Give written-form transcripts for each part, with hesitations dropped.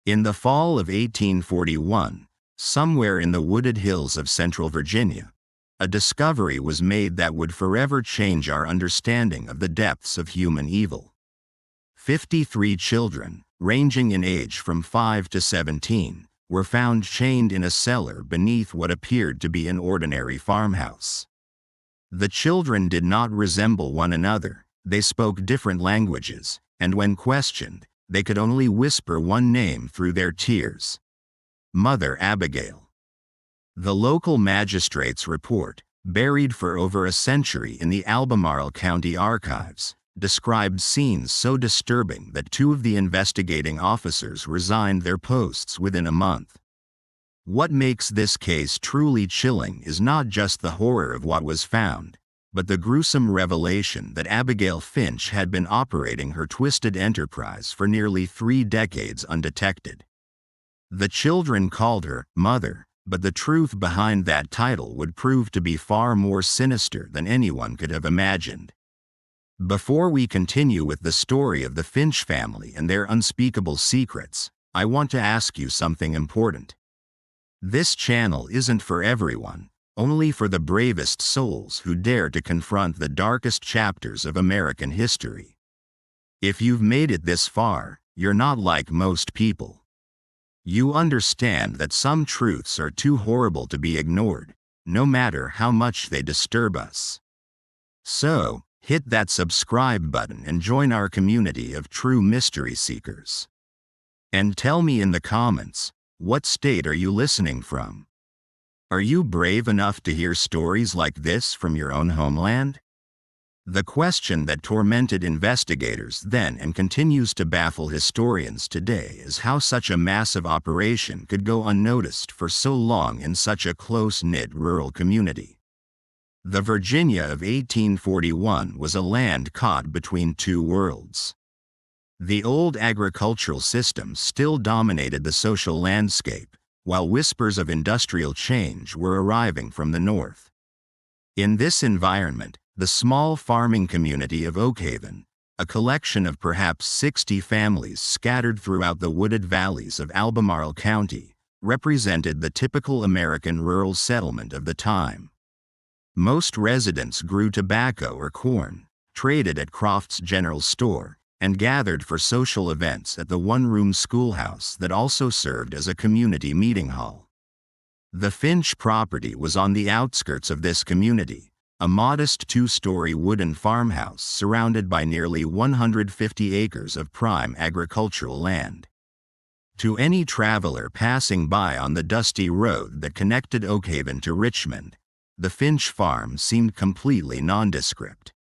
In the fall of 1841, somewhere in the wooded hills of central Virginia, a discovery was made that would forever change our understanding of the depths of human evil. 53 children, ranging in age from 5 to 17, were found chained in a cellar beneath what appeared to be an ordinary farmhouse. The children did not resemble one another, they spoke different languages, and when questioned, they could only whisper one name through their tears: Mother Abigail. The local magistrate's report, buried for over a century in the Albemarle County archives, described scenes so disturbing that 2 of the investigating officers resigned their posts within a month. What makes this case truly chilling is not just the horror of what was found, but the gruesome revelation that Abigail Finch had been operating her twisted enterprise for nearly 3 decades undetected. The children called her Mother, but the truth behind that title would prove to be far more sinister than anyone could have imagined. Before we continue with the story of the Finch family and their unspeakable secrets, I want to ask you something important. This channel isn't for everyone, only for the bravest souls who dare to confront the darkest chapters of American history. If you've made it this far, you're not like most people. You understand that some truths are too horrible to be ignored, no matter how much they disturb us. So, hit that subscribe button and join our community of true mystery seekers. And tell me in the comments, what state are you listening from? Are you brave enough to hear stories like this from your own homeland? The question that tormented investigators then and continues to baffle historians today is how such a massive operation could go unnoticed for so long in such a close-knit rural community. The Virginia of 1841 was a land caught between 2 worlds. The old agricultural system still dominated the social landscape, while whispers of industrial change were arriving from the north. In this environment, the small farming community of Oakhaven, a collection of perhaps 60 families scattered throughout the wooded valleys of Albemarle County, represented the typical American rural settlement of the time. Most residents grew tobacco or corn, traded at Croft's General Store, and gathered for social events at the one-room schoolhouse that also served as a community meeting hall. The Finch property was on the outskirts of this community, a modest 2-story wooden farmhouse surrounded by nearly 150 acres of prime agricultural land. To any traveler passing by on the dusty road that connected Oakhaven to Richmond, the Finch farm seemed completely nondescript.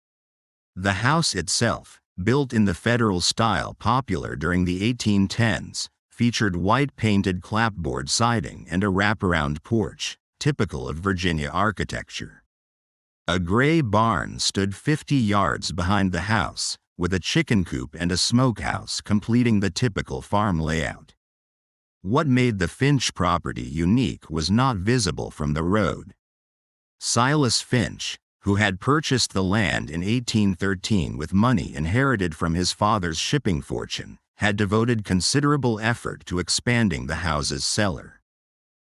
The house itself, built in the Federal style popular during the 1810s, featured white-painted clapboard siding and a wraparound porch, typical of Virginia architecture. A gray barn stood 50 yards behind the house, with a chicken coop and a smokehouse completing the typical farm layout. What made the Finch property unique was not visible from the road. Silas Finch, who had purchased the land in 1813 with money inherited from his father's shipping fortune, had devoted considerable effort to expanding the house's cellar.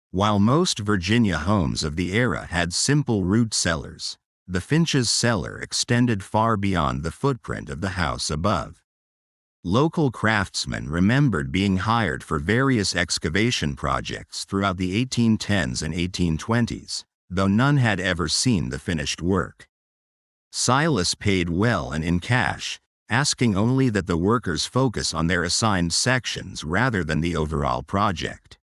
While most Virginia homes of the era had simple root cellars, the Finch's cellar extended far beyond the footprint of the house above. Local craftsmen remembered being hired for various excavation projects throughout the 1810s and 1820s, though none had ever seen the finished work. Silas paid well and in cash, asking only that the workers focus on their assigned sections rather than the overall project.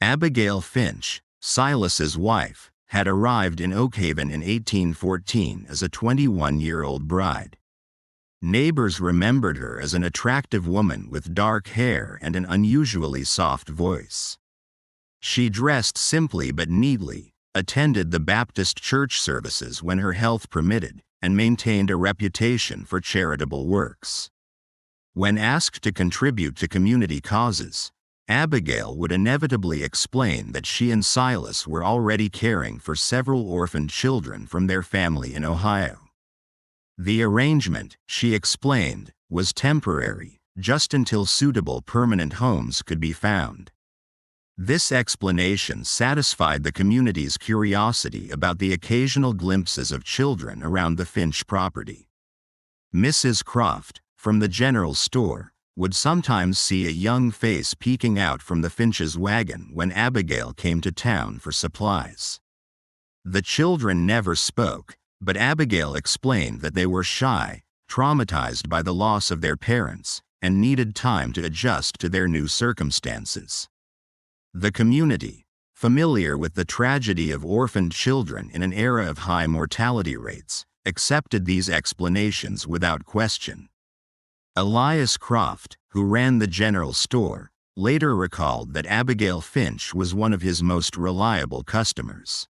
Abigail Finch, Silas's wife, had arrived in Oakhaven in 1814 as a 21-year-old bride. Neighbors remembered her as an attractive woman with dark hair and an unusually soft voice. She dressed simply but neatly, attended the Baptist church services when her health permitted, and maintained a reputation for charitable works. When asked to contribute to community causes, Abigail would inevitably explain that she and Silas were already caring for several orphaned children from their family in Ohio. The arrangement, she explained, was temporary, just until suitable permanent homes could be found. This explanation satisfied the community's curiosity about the occasional glimpses of children around the Finch property. Mrs. Croft, from the general store, would sometimes see a young face peeking out from the Finch's wagon when Abigail came to town for supplies. The children never spoke, but Abigail explained that they were shy, traumatized by the loss of their parents, and needed time to adjust to their new circumstances. The community, familiar with the tragedy of orphaned children in an era of high mortality rates, accepted these explanations without question. Elias Croft, who ran the general store, later recalled that Abigail Finch was one of his most reliable customers.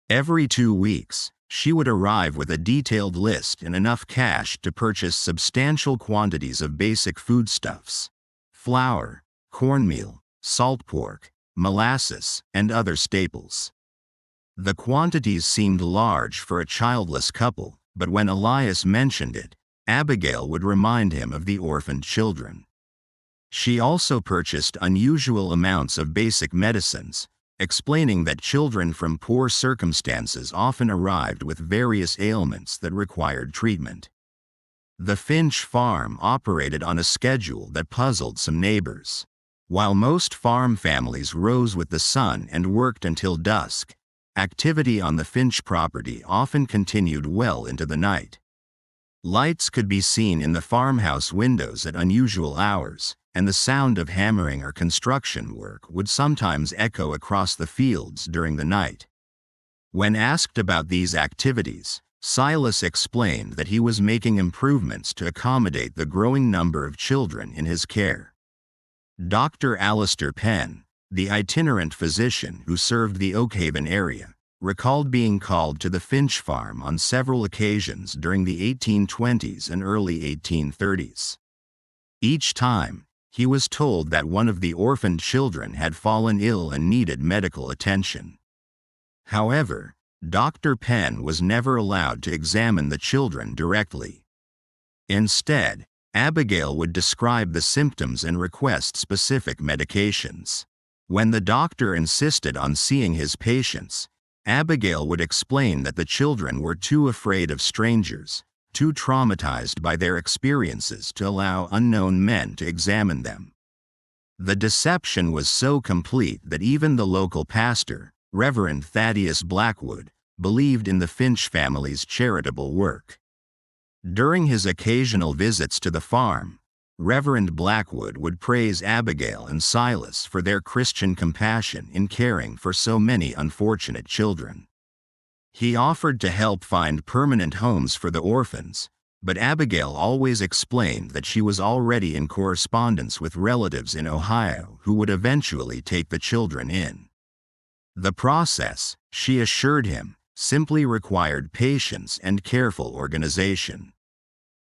Every 2 weeks, she would arrive with a detailed list and enough cash to purchase substantial quantities of basic foodstuffs: flour, cornmeal, salt pork, molasses, and other staples. The quantities seemed large for a childless couple, but when Elias mentioned it, Abigail would remind him of the orphaned children. She also purchased unusual amounts of basic medicines, explaining that children from poor circumstances often arrived with various ailments that required treatment. The Finch farm operated on a schedule that puzzled some neighbors. While most farm families rose with the sun and worked until dusk, activity on the Finch property often continued well into the night. Lights could be seen in the farmhouse windows at unusual hours, and the sound of hammering or construction work would sometimes echo across the fields during the night. When asked about these activities, Silas explained that he was making improvements to accommodate the growing number of children in his care. Dr. Alistair Penn, the itinerant physician who served the Oakhaven area, recalled being called to the Finch farm on several occasions during the 1820s and early 1830s. Each time, he was told that one of the orphaned children had fallen ill and needed medical attention. However, Dr. Penn was never allowed to examine the children directly. Instead, Abigail would describe the symptoms and request specific medications. When the doctor insisted on seeing his patients, Abigail would explain that the children were too afraid of strangers, too traumatized by their experiences to allow unknown men to examine them. The deception was so complete that even the local pastor, Reverend Thaddeus Blackwood, believed in the Finch family's charitable work. During his occasional visits to the farm, Reverend Blackwood would praise Abigail and Silas for their Christian compassion in caring for so many unfortunate children. He offered to help find permanent homes for the orphans, but Abigail always explained that she was already in correspondence with relatives in Ohio who would eventually take the children in. The process, she assured him, simply required patience and careful organization.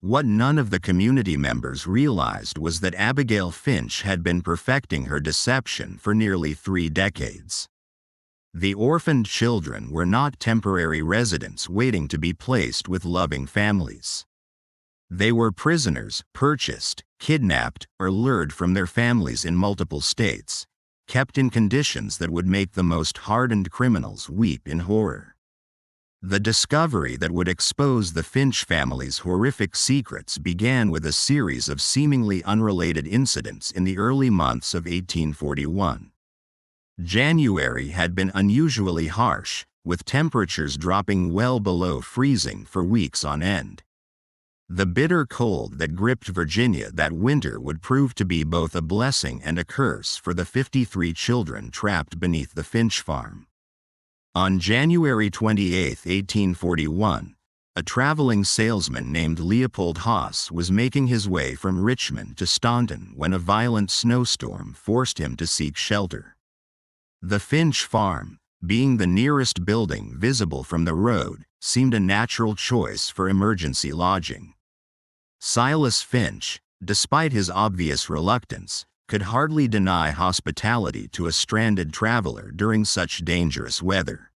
What none of the community members realized was that Abigail Finch had been perfecting her deception for nearly 3 decades. The orphaned children were not temporary residents waiting to be placed with loving families. They were prisoners purchased, kidnapped, or lured from their families in multiple states, kept in conditions that would make the most hardened criminals weep in horror. The discovery that would expose the Finch family's horrific secrets began with a series of seemingly unrelated incidents in the early months of 1841. January had been unusually harsh, with temperatures dropping well below freezing for weeks on end. The bitter cold that gripped Virginia that winter would prove to be both a blessing and a curse for the 53 children trapped beneath the Finch farm. On January 28, 1841, a traveling salesman named Leopold Haas was making his way from Richmond to Staunton when a violent snowstorm forced him to seek shelter. The Finch farm, being the nearest building visible from the road, seemed a natural choice for emergency lodging. Silas Finch, despite his obvious reluctance, could hardly deny hospitality to a stranded traveler during such dangerous weather.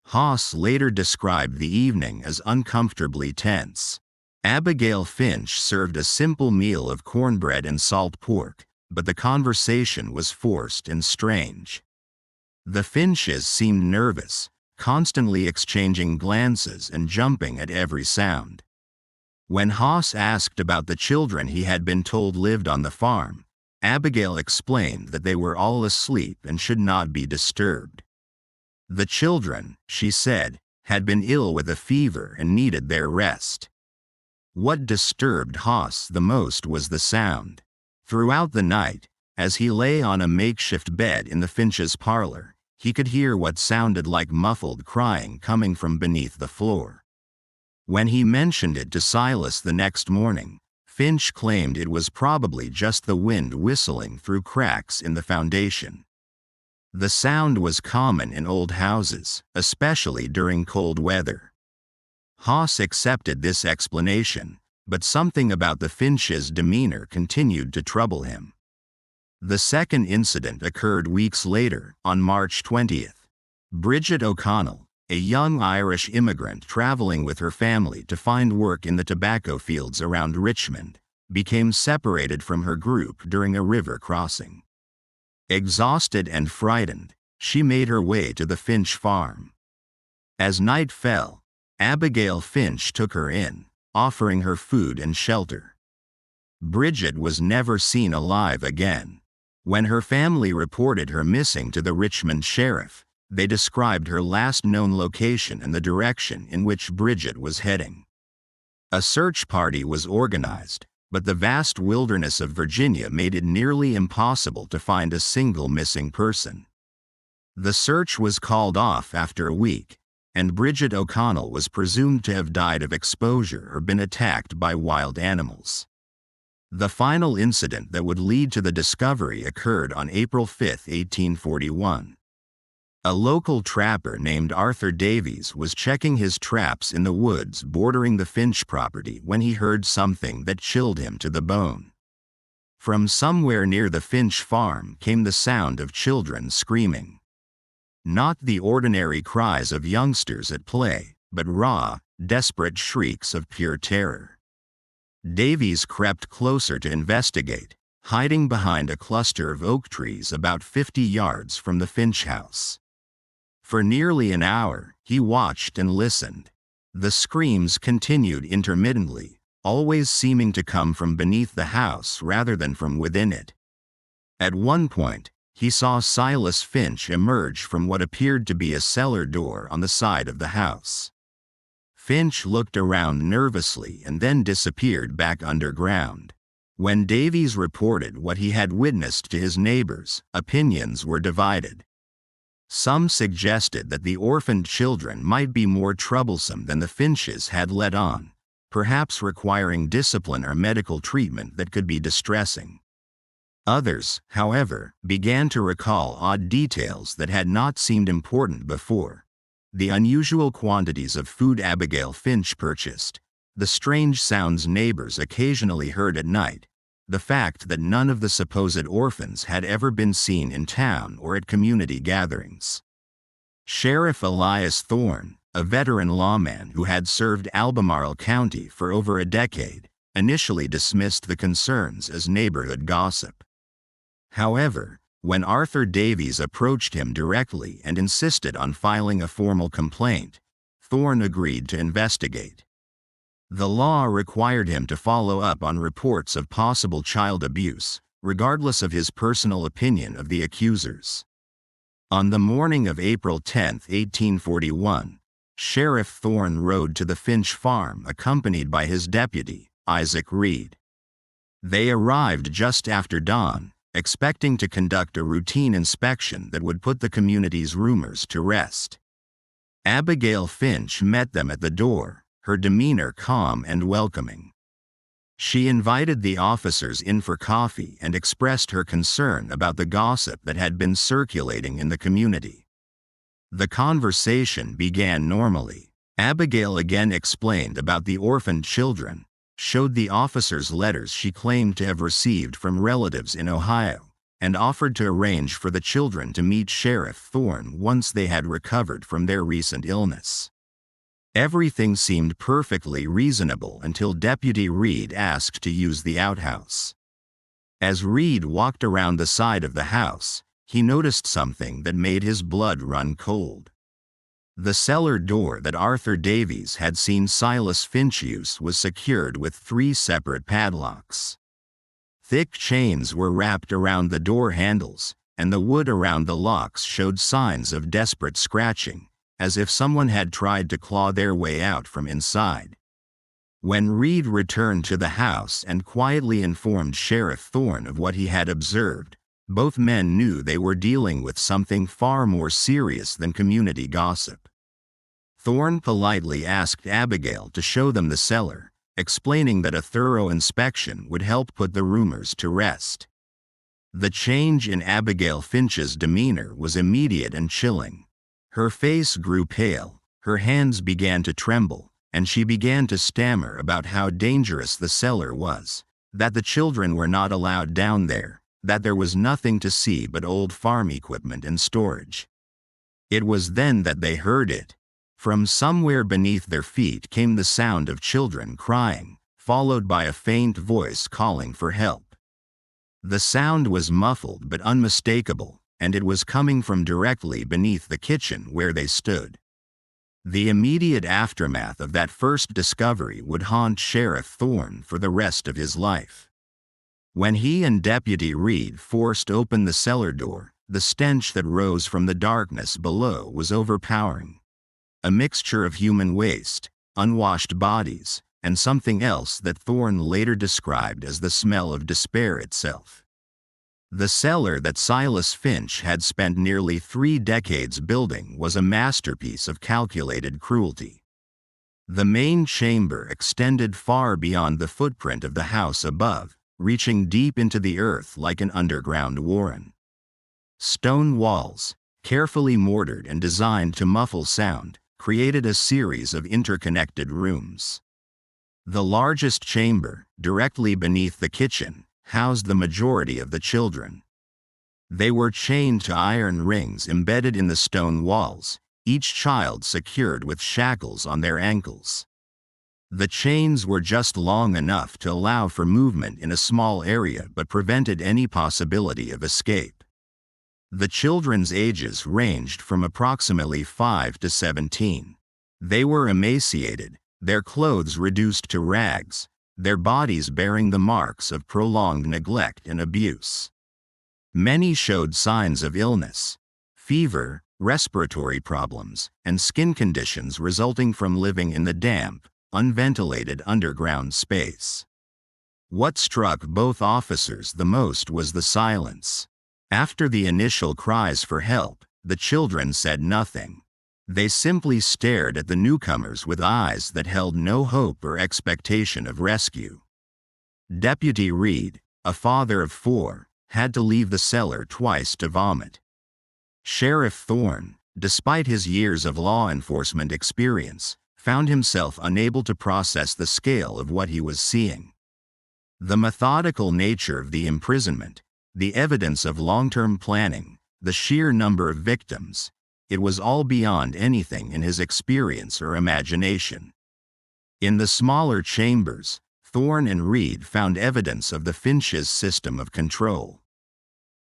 Haas later described the evening as uncomfortably tense. Abigail Finch served a simple meal of cornbread and salt pork, but the conversation was forced and strange. The Finches seemed nervous, constantly exchanging glances and jumping at every sound. When Haas asked about the children he had been told lived on the farm, Abigail explained that they were all asleep and should not be disturbed. The children, she said, had been ill with a fever and needed their rest. What disturbed Haas the most was the sound. Throughout the night, as he lay on a makeshift bed in the Finch's parlor, he could hear what sounded like muffled crying coming from beneath the floor. When he mentioned it to Silas the next morning, Finch claimed it was probably just the wind whistling through cracks in the foundation. The sound was common in old houses, especially during cold weather. Haas accepted this explanation, but something about the Finch's demeanor continued to trouble him. The second incident occurred weeks later, on March 20th. Bridget O'Connell, a young Irish immigrant traveling with her family to find work in the tobacco fields around Richmond, became separated from her group during a river crossing. Exhausted and frightened, she made her way to the Finch farm. As night fell, Abigail Finch took her in, offering her food and shelter. Bridget was never seen alive again. When her family reported her missing to the Richmond sheriff, they described her last known location and the direction in which Bridget was heading. A search party was organized, but the vast wilderness of Virginia made it nearly impossible to find a single missing person. The search was called off after a week, and Bridget O'Connell was presumed to have died of exposure or been attacked by wild animals. The final incident that would lead to the discovery occurred on April 5, 1841. A local trapper named Arthur Davies was checking his traps in the woods bordering the Finch property when he heard something that chilled him to the bone. From somewhere near the Finch farm came the sound of children screaming. Not the ordinary cries of youngsters at play, but raw, desperate shrieks of pure terror. Davies crept closer to investigate, hiding behind a cluster of oak trees about 50 yards from the Finch house. For nearly an hour, he watched and listened. The screams continued intermittently, always seeming to come from beneath the house rather than from within it. At one point, he saw Silas Finch emerge from what appeared to be a cellar door on the side of the house. Finch looked around nervously and then disappeared back underground. When Davies reported what he had witnessed to his neighbors, opinions were divided. Some suggested that the orphaned children might be more troublesome than the Finches had let on, perhaps requiring discipline or medical treatment that could be distressing. Others, however, began to recall odd details that had not seemed important before. The unusual quantities of food Abigail Finch purchased, the strange sounds neighbors occasionally heard at night, the fact that none of the supposed orphans had ever been seen in town or at community gatherings. Sheriff Elias Thorne, a veteran lawman who had served Albemarle County for over a decade, initially dismissed the concerns as neighborhood gossip. However, when Arthur Davies approached him directly and insisted on filing a formal complaint, Thorne agreed to investigate. The law required him to follow up on reports of possible child abuse, regardless of his personal opinion of the accusers. On the morning of April 10, 1841, Sheriff Thorne rode to the Finch farm accompanied by his deputy, Isaac Reed. They arrived just after dawn, expecting to conduct a routine inspection that would put the community's rumors to rest. Abigail Finch met them at the door, her demeanor calm and welcoming. She invited the officers in for coffee and expressed her concern about the gossip that had been circulating in the community. The conversation began normally. Abigail again explained about the orphaned children, showed the officers letters she claimed to have received from relatives in Ohio, and offered to arrange for the children to meet Sheriff Thorne once they had recovered from their recent illness. Everything seemed perfectly reasonable until Deputy Reed asked to use the outhouse. As Reed walked around the side of the house, he noticed something that made his blood run cold. The cellar door that Arthur Davies had seen Silas Finch use was secured with 3 separate padlocks. Thick chains were wrapped around the door handles, and the wood around the locks showed signs of desperate scratching, as if someone had tried to claw their way out from inside. When Reed returned to the house and quietly informed Sheriff Thorne of what he had observed, both men knew they were dealing with something far more serious than community gossip. Thorne politely asked Abigail to show them the cellar, explaining that a thorough inspection would help put the rumors to rest. The change in Abigail Finch's demeanor was immediate and chilling. Her face grew pale, her hands began to tremble, and she began to stammer about how dangerous the cellar was, that the children were not allowed down there, that there was nothing to see but old farm equipment and storage. It was then that they heard it. From somewhere beneath their feet came the sound of children crying, followed by a faint voice calling for help. The sound was muffled but unmistakable, and it was coming from directly beneath the kitchen where they stood. The immediate aftermath of that first discovery would haunt Sheriff Thorne for the rest of his life. When he and Deputy Reed forced open the cellar door, the stench that rose from the darkness below was overpowering. A mixture of human waste, unwashed bodies, and something else that Thorne later described as the smell of despair itself. The cellar that Silas Finch had spent nearly 3 decades building was a masterpiece of calculated cruelty. The main chamber extended far beyond the footprint of the house above, reaching deep into the earth like an underground warren. Stone walls, carefully mortared and designed to muffle sound, created a series of interconnected rooms. The largest chamber, directly beneath the kitchen, housed the majority of the children. They were chained to iron rings embedded in the stone walls, each child secured with shackles on their ankles. The chains were just long enough to allow for movement in a small area but prevented any possibility of escape. The children's ages ranged from approximately 5 to 17. They were emaciated, their clothes reduced to rags, their bodies bearing the marks of prolonged neglect and abuse. Many showed signs of illness, fever, respiratory problems, and skin conditions resulting from living in the damp, unventilated underground space. What struck both officers the most was the silence. After the initial cries for help, the children said nothing. They simply stared at the newcomers with eyes that held no hope or expectation of rescue. Deputy Reed, a father of 4, had to leave the cellar twice to vomit. Sheriff Thorne, despite his years of law enforcement experience, found himself unable to process the scale of what he was seeing. The methodical nature of the imprisonment, the evidence of long-term planning, the sheer number of victims, it was all beyond anything in his experience or imagination. In the smaller chambers, Thorne and Reed found evidence of the Finch's system of control.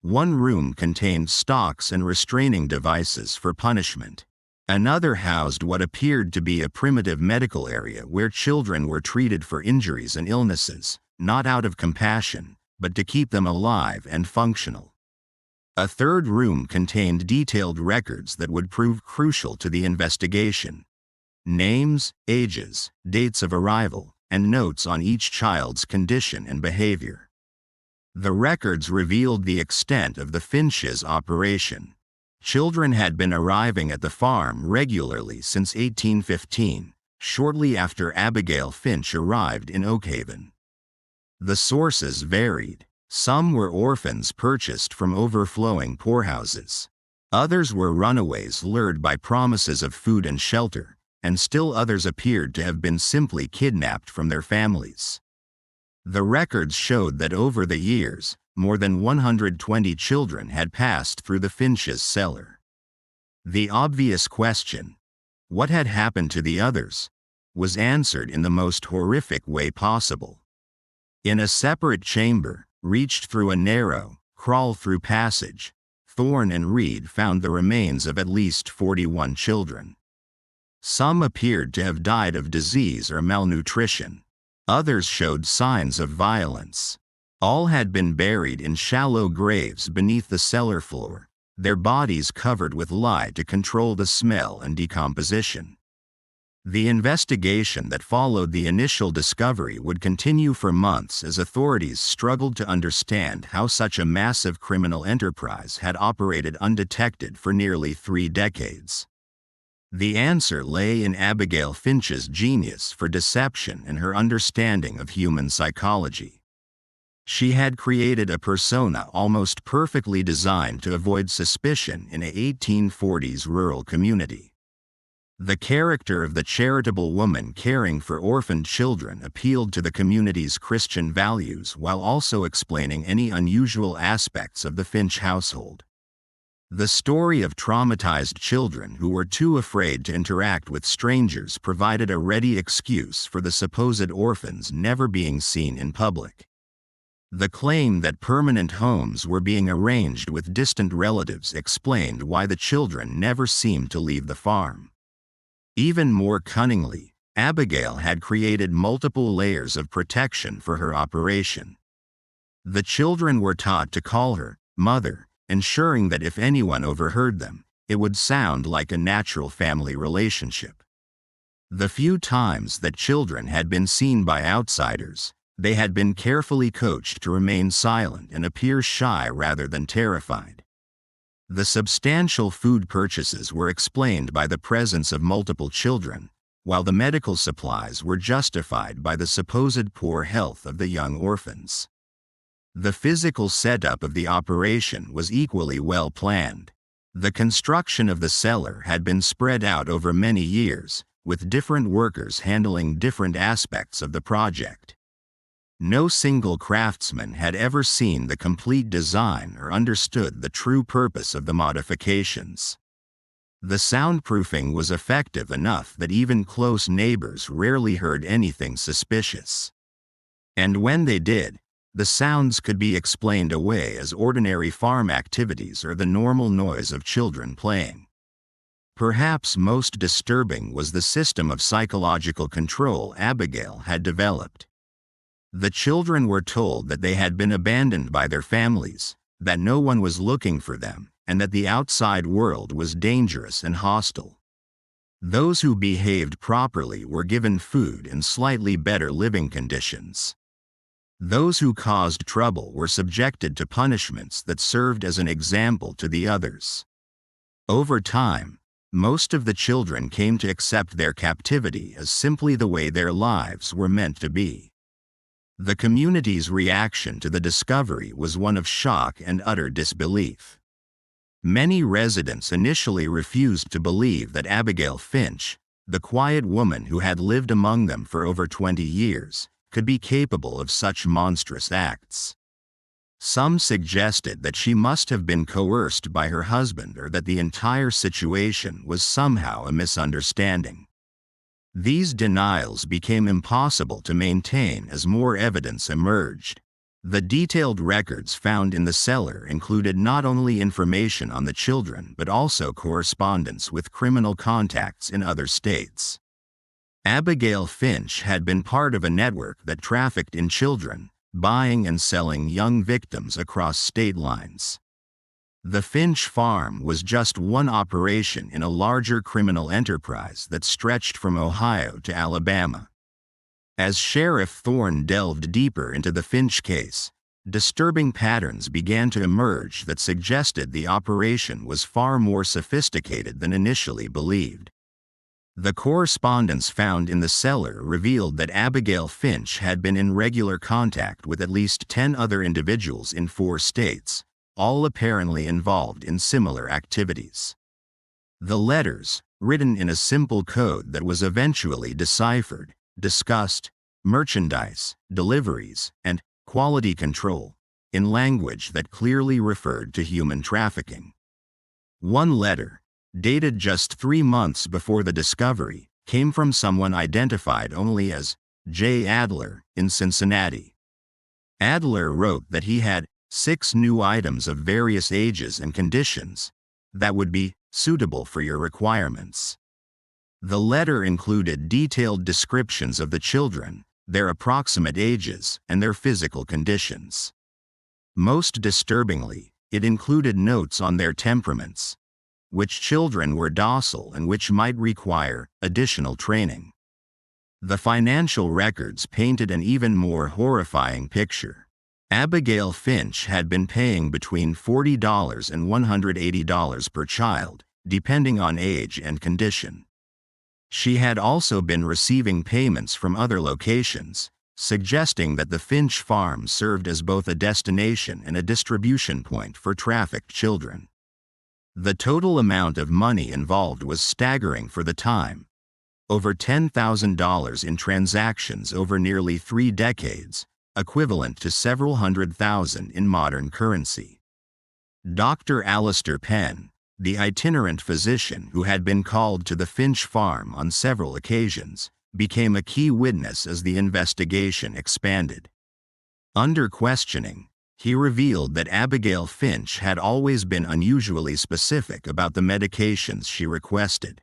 One room contained stocks and restraining devices for punishment. Another housed what appeared to be a primitive medical area where children were treated for injuries and illnesses, not out of compassion, but to keep them alive and functional. A third room contained detailed records that would prove crucial to the investigation. Names, ages, dates of arrival, and notes on each child's condition and behavior. The records revealed the extent of the Finch's operation. Children had been arriving at the farm regularly since 1815, shortly after Abigail Finch arrived in Oakhaven. The sources varied. Some were orphans purchased from overflowing poorhouses. Others were runaways lured by promises of food and shelter, and still others appeared to have been simply kidnapped from their families. The records showed that over the years, more than 120 children had passed through the Finch's cellar. The obvious question: What had happened to the others was answered in the most horrific way possible. In a separate chamber, reached through a narrow, crawl-through passage, Thorne and Reed found the remains of at least 41 children. Some appeared to have died of disease or malnutrition. Others showed signs of violence. All had been buried in shallow graves beneath the cellar floor, their bodies covered with lye to control the smell and decomposition. The investigation that followed the initial discovery would continue for months as authorities struggled to understand how such a massive criminal enterprise had operated undetected for nearly 3 decades. The answer lay in Abigail Finch's genius for deception and her understanding of human psychology. She had created a persona almost perfectly designed to avoid suspicion in a 1840s rural community. The character of the charitable woman caring for orphaned children appealed to the community's Christian values while also explaining any unusual aspects of the Finch household. The story of traumatized children who were too afraid to interact with strangers provided a ready excuse for the supposed orphans never being seen in public. The claim that permanent homes were being arranged with distant relatives explained why the children never seemed to leave the farm. Even more cunningly, Abigail had created multiple layers of protection for her operation. The children were taught to call her mother, ensuring that if anyone overheard them, it would sound like a natural family relationship. The few times that children had been seen by outsiders, they had been carefully coached to remain silent and appear shy rather than terrified. The substantial food purchases were explained by the presence of multiple children, while the medical supplies were justified by the supposed poor health of the young orphans. The physical setup of the operation was equally well planned. The construction of the cellar had been spread out over many years, with different workers handling different aspects of the project. No single craftsman had ever seen the complete design or understood the true purpose of the modifications. The soundproofing was effective enough that even close neighbors rarely heard anything suspicious. And when they did, the sounds could be explained away as ordinary farm activities or the normal noise of children playing. Perhaps most disturbing was the system of psychological control Abigail had developed. The children were told that they had been abandoned by their families, that no one was looking for them, and that the outside world was dangerous and hostile. Those who behaved properly were given food and slightly better living conditions. Those who caused trouble were subjected to punishments that served as an example to the others. Over time, most of the children came to accept their captivity as simply the way their lives were meant to be. The community's reaction to the discovery was one of shock and utter disbelief. Many residents initially refused to believe that Abigail Finch, the quiet woman who had lived among them for over 20 years, could be capable of such monstrous acts. Some suggested that she must have been coerced by her husband or that the entire situation was somehow a misunderstanding. These denials became impossible to maintain as more evidence emerged. The detailed records found in the cellar included not only information on the children but also correspondence with criminal contacts in other states. Abigail Finch had been part of a network that trafficked in children, buying and selling young victims across state lines. The Finch farm was just one operation in a larger criminal enterprise that stretched from Ohio to Alabama. As Sheriff Thorne delved deeper into the Finch case, disturbing patterns began to emerge that suggested the operation was far more sophisticated than initially believed. The correspondence found in the cellar revealed that Abigail Finch had been in regular contact with at least 10 other individuals in 4 states, all apparently involved in similar activities. The letters, written in a simple code that was eventually deciphered, discussed merchandise, deliveries, and quality control, in language that clearly referred to human trafficking. One letter, dated just 3 months before the discovery, came from someone identified only as J. Adler in Cincinnati. Adler wrote that he had 6 new items of various ages and conditions that would be suitable for your requirements. The letter included detailed descriptions of the children, their approximate ages, and their physical conditions. Most disturbingly, it included notes on their temperaments, which children were docile and which might require additional training. The financial records painted an even more horrifying picture. Abigail Finch had been paying between $40 and $180 per child, depending on age and condition. She had also been receiving payments from other locations, suggesting that the Finch farm served as both a destination and a distribution point for trafficked children. The total amount of money involved was staggering for the time. Over $10,000 in transactions over nearly 3 decades, equivalent to several $100,000 in modern currency. Dr. Alistair Penn, the itinerant physician who had been called to the Finch farm on several occasions, became a key witness as the investigation expanded. Under questioning, he revealed that Abigail Finch had always been unusually specific about the medications she requested.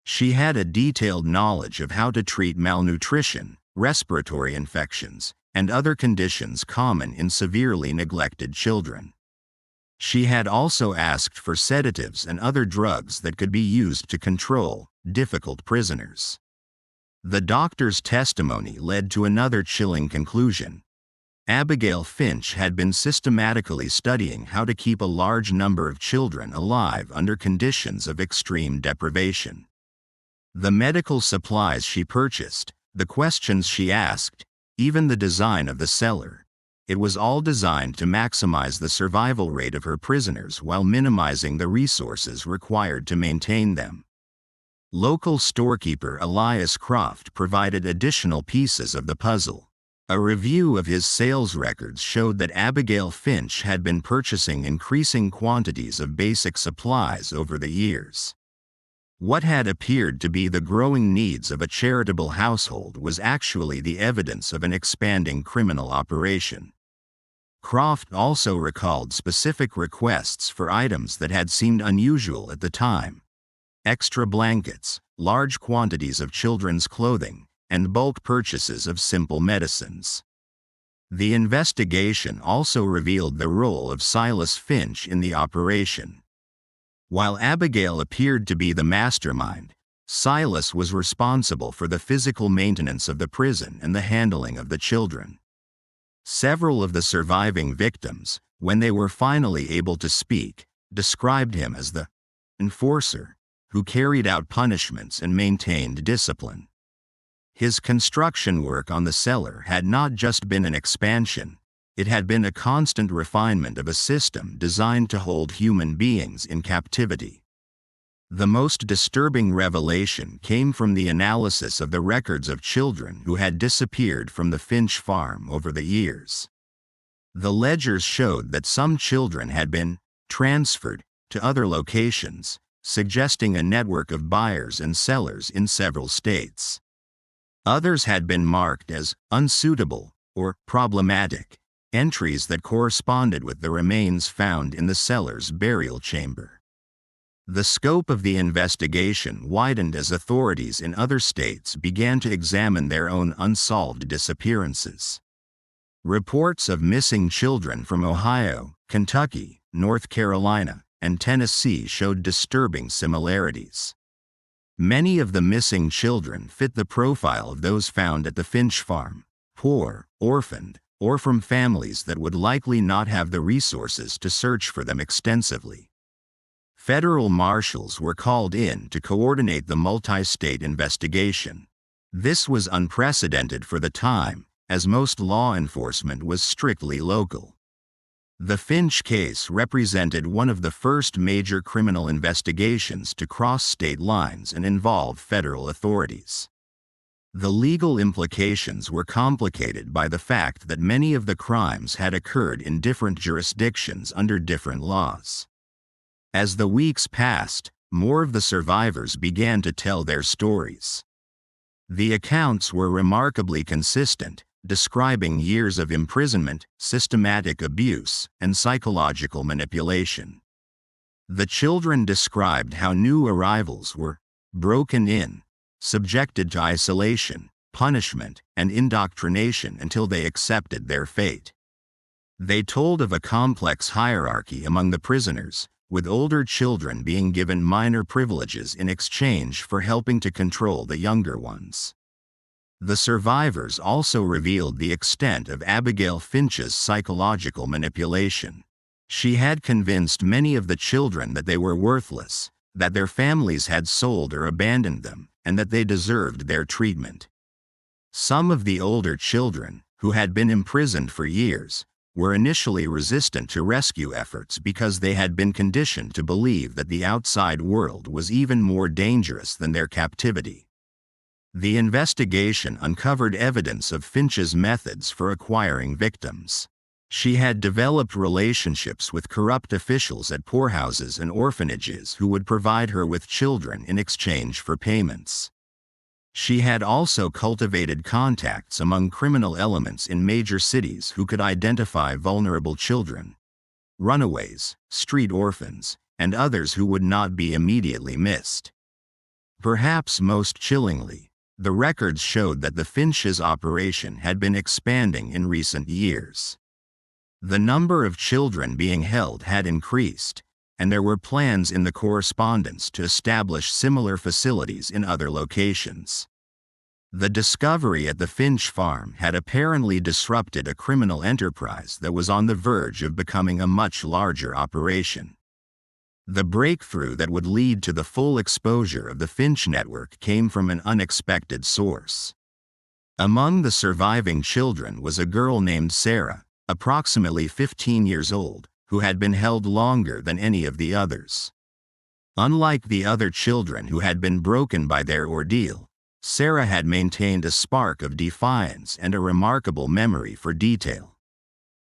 She had a detailed knowledge of how to treat malnutrition, respiratory infections, and other conditions common in severely neglected children. She had also asked for sedatives and other drugs that could be used to control difficult prisoners. The doctor's testimony led to another chilling conclusion. Abigail Finch had been systematically studying how to keep a large number of children alive under conditions of extreme deprivation. The medical supplies she purchased, the questions she asked, even the design of the cellar, it was all designed to maximize the survival rate of her prisoners while minimizing the resources required to maintain them. Local storekeeper Elias Croft provided additional pieces of the puzzle. A review of his sales records showed that Abigail Finch had been purchasing increasing quantities of basic supplies over the years. What had appeared to be the growing needs of a charitable household was actually the evidence of an expanding criminal operation. Croft also recalled specific requests for items that had seemed unusual at the time: extra blankets, large quantities of children's clothing, and bulk purchases of simple medicines. The investigation also revealed the role of Silas Finch in the operation. While Abigail appeared to be the mastermind, Silas was responsible for the physical maintenance of the prison and the handling of the children. Several of the surviving victims, when they were finally able to speak, described him as the enforcer who carried out punishments and maintained discipline. His construction work on the cellar had not just been an expansion, it had been a constant refinement of a system designed to hold human beings in captivity. The most disturbing revelation came from the analysis of the records of children who had disappeared from the Finch farm over the years. The ledgers showed that some children had been transferred to other locations, suggesting a network of buyers and sellers in several states. Others had been marked as unsuitable or problematic, entries that corresponded with the remains found in the cellar's burial chamber. The scope of the investigation widened as authorities in other states began to examine their own unsolved disappearances. Reports of missing children from Ohio, Kentucky, North Carolina, and Tennessee showed disturbing similarities. Many of the missing children fit the profile of those found at the Finch farm: poor, orphaned, or from families that would likely not have the resources to search for them extensively. Federal marshals were called in to coordinate the multi-state investigation. This was unprecedented for the time, as most law enforcement was strictly local. The Finch case represented one of the first major criminal investigations to cross state lines and involve federal authorities. The legal implications were complicated by the fact that many of the crimes had occurred in different jurisdictions under different laws. As the weeks passed, more of the survivors began to tell their stories. The accounts were remarkably consistent, describing years of imprisonment, systematic abuse, and psychological manipulation. The children described how new arrivals were broken in, subjected to isolation, punishment, and indoctrination until they accepted their fate. They told of a complex hierarchy among the prisoners, with older children being given minor privileges in exchange for helping to control the younger ones. The survivors also revealed the extent of Abigail Finch's psychological manipulation. She had convinced many of the children that they were worthless, that their families had sold or abandoned them, and that they deserved their treatment. Some of the older children, who had been imprisoned for years, were initially resistant to rescue efforts because they had been conditioned to believe that the outside world was even more dangerous than their captivity. The investigation uncovered evidence of Finch's methods for acquiring victims. She had developed relationships with corrupt officials at poorhouses and orphanages who would provide her with children in exchange for payments. She had also cultivated contacts among criminal elements in major cities who could identify vulnerable children, runaways, street orphans, and others who would not be immediately missed. Perhaps most chillingly, the records showed that the Finch's operation had been expanding in recent years. The number of children being held had increased, and there were plans in the correspondence to establish similar facilities in other locations. The discovery at the Finch farm had apparently disrupted a criminal enterprise that was on the verge of becoming a much larger operation. The breakthrough that would lead to the full exposure of the Finch network came from an unexpected source. Among the surviving children was a girl named Sarah, approximately 15 years old, who had been held longer than any of the others. Unlike the other children who had been broken by their ordeal, Sarah had maintained a spark of defiance and a remarkable memory for detail.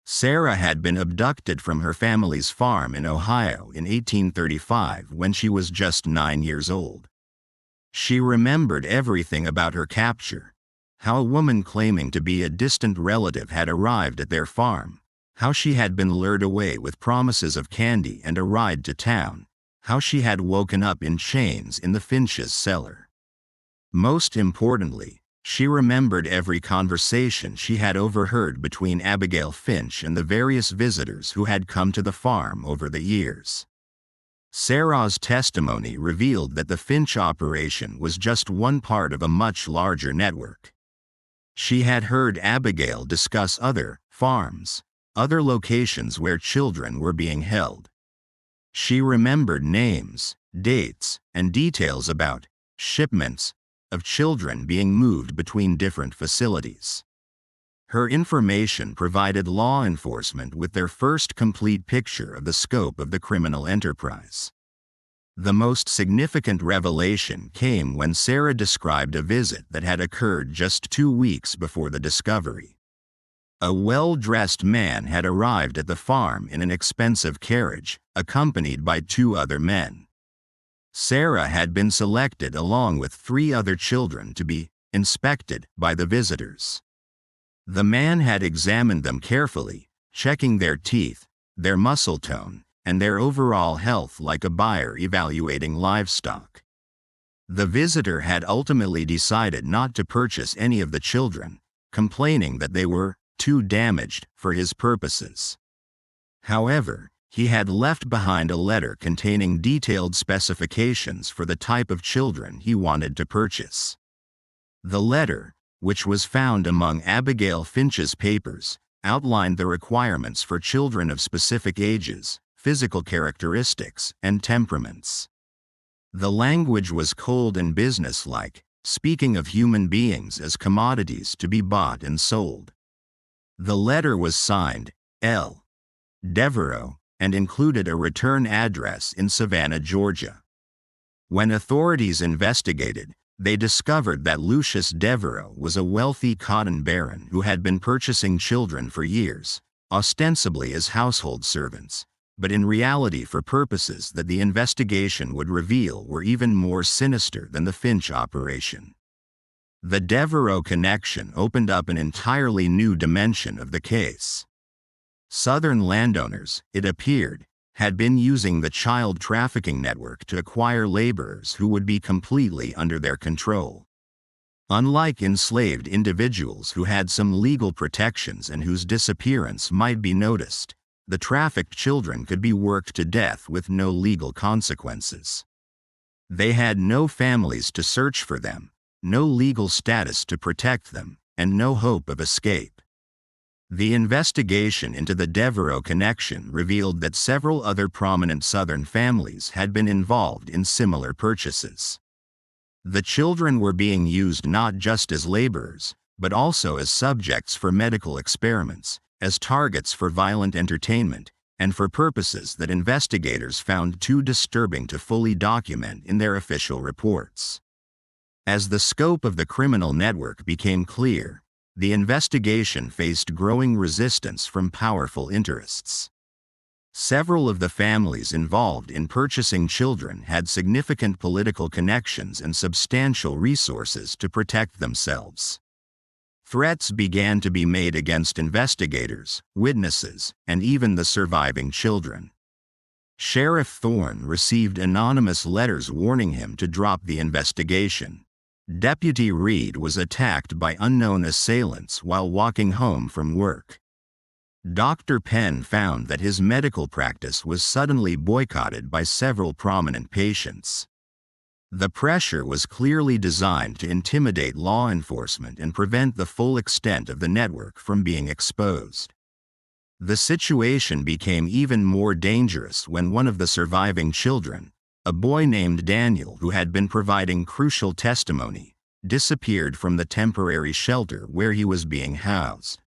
Sarah had been abducted from her family's farm in Ohio in 1835 when she was just 9 years old. She remembered everything about her capture: how a woman claiming to be a distant relative had arrived at their farm, how she had been lured away with promises of candy and a ride to town, how she had woken up in chains in the Finch's cellar. Most importantly, she remembered every conversation she had overheard between Abigail Finch and the various visitors who had come to the farm over the years. Sarah's testimony revealed that the Finch operation was just one part of a much larger network. She had heard Abigail discuss other farms, other locations where children were being held. She remembered names, dates, and details about shipments of children being moved between different facilities. Her information provided law enforcement with their first complete picture of the scope of the criminal enterprise. The most significant revelation came when Sarah described a visit that had occurred just 2 weeks before the discovery. A well-dressed man had arrived at the farm in an expensive carriage, accompanied by 2 other men. Sarah had been selected along with 3 other children to be inspected by the visitors. The man had examined them carefully, checking their teeth, their muscle tone, and their overall health like a buyer evaluating livestock. The visitor had ultimately decided not to purchase any of the children, complaining that they were too damaged for his purposes. However, he had left behind a letter containing detailed specifications for the type of children he wanted to purchase. The letter, which was found among Abigail Finch's papers, outlined the requirements for children of specific ages, physical characteristics, and temperaments. The language was cold and businesslike, speaking of human beings as commodities to be bought and sold. The letter was signed L. Devereaux and included a return address in Savannah, Georgia. When authorities investigated, they discovered that Lucius Devereaux was a wealthy cotton baron who had been purchasing children for years, ostensibly as household servants, but in reality for purposes that the investigation would reveal were even more sinister than the Finch operation. The Devereaux connection opened up an entirely new dimension of the case. Southern landowners, it appeared, had been using the child trafficking network to acquire laborers who would be completely under their control. Unlike enslaved individuals who had some legal protections and whose disappearance might be noticed, the trafficked children could be worked to death with no legal consequences. They had no families to search for them, no legal status to protect them, and no hope of escape. The investigation into the Devereaux connection revealed that several other prominent Southern families had been involved in similar purchases. The children were being used not just as laborers, but also as subjects for medical experiments, as targets for violent entertainment, and for purposes that investigators found too disturbing to fully document in their official reports. As the scope of the criminal network became clear, the investigation faced growing resistance from powerful interests. Several of the families involved in purchasing children had significant political connections and substantial resources to protect themselves. Threats began to be made against investigators, witnesses, and even the surviving children. Sheriff Thorne received anonymous letters warning him to drop the investigation. Deputy Reed was attacked by unknown assailants while walking home from work. Dr. Penn found that his medical practice was suddenly boycotted by several prominent patients. The pressure was clearly designed to intimidate law enforcement and prevent the full extent of the network from being exposed. The situation became even more dangerous when one of the surviving children, a boy named Daniel who had been providing crucial testimony, disappeared from the temporary shelter where he was being housed.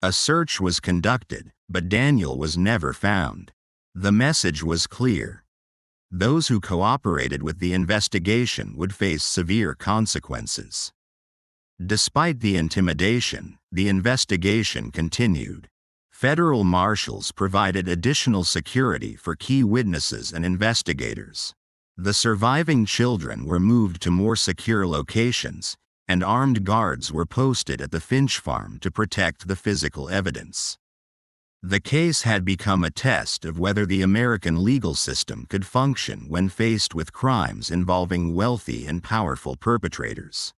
A search was conducted, but Daniel was never found. The message was clear. Those who cooperated with the investigation would face severe consequences. Despite the intimidation, the investigation continued. Federal marshals provided additional security for key witnesses and investigators. The surviving children were moved to more secure locations, and armed guards were posted at the Finch farm to protect the physical evidence. The case had become a test of whether the American legal system could function when faced with crimes involving wealthy and powerful perpetrators.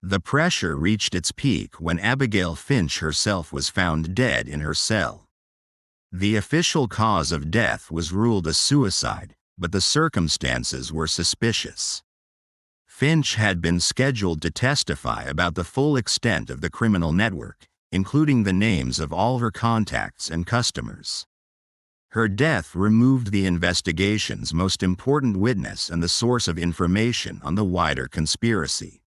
The pressure reached its peak when Abigail Finch herself was found dead in her cell. The official cause of death was ruled a suicide, but the circumstances were suspicious. Finch had been scheduled to testify about the full extent of the criminal network, including the names of all her contacts and customers. Her death removed the investigation's most important witness and the source of information on the wider conspiracy.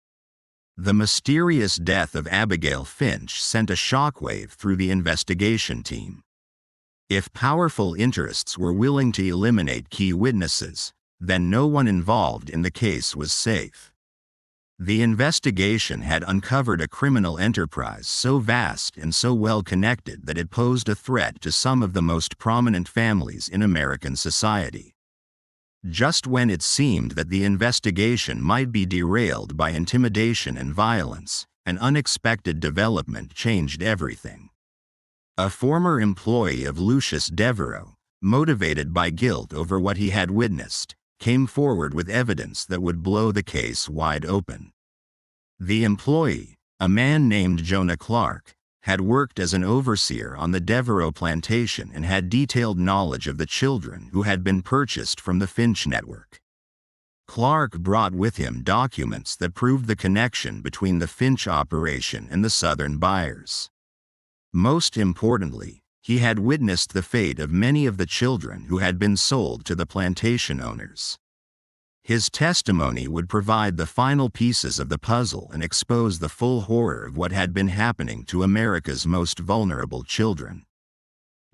The mysterious death of Abigail Finch sent a shockwave through the investigation team. If powerful interests were willing to eliminate key witnesses, then no one involved in the case was safe. The investigation had uncovered a criminal enterprise so vast and so well connected that it posed a threat to some of the most prominent families in American society. Just when it seemed that the investigation might be derailed by intimidation and violence, an unexpected development changed everything. A former employee of Lucius Devereaux, motivated by guilt over what he had witnessed, came forward with evidence that would blow the case wide open. The employee, a man named Jonah Clark, had worked as an overseer on the Devereaux plantation and had detailed knowledge of the children who had been purchased from the Finch network. Clark brought with him documents that proved the connection between the Finch operation and the Southern buyers. Most importantly, he had witnessed the fate of many of the children who had been sold to the plantation owners. His testimony would provide the final pieces of the puzzle and expose the full horror of what had been happening to America's most vulnerable children.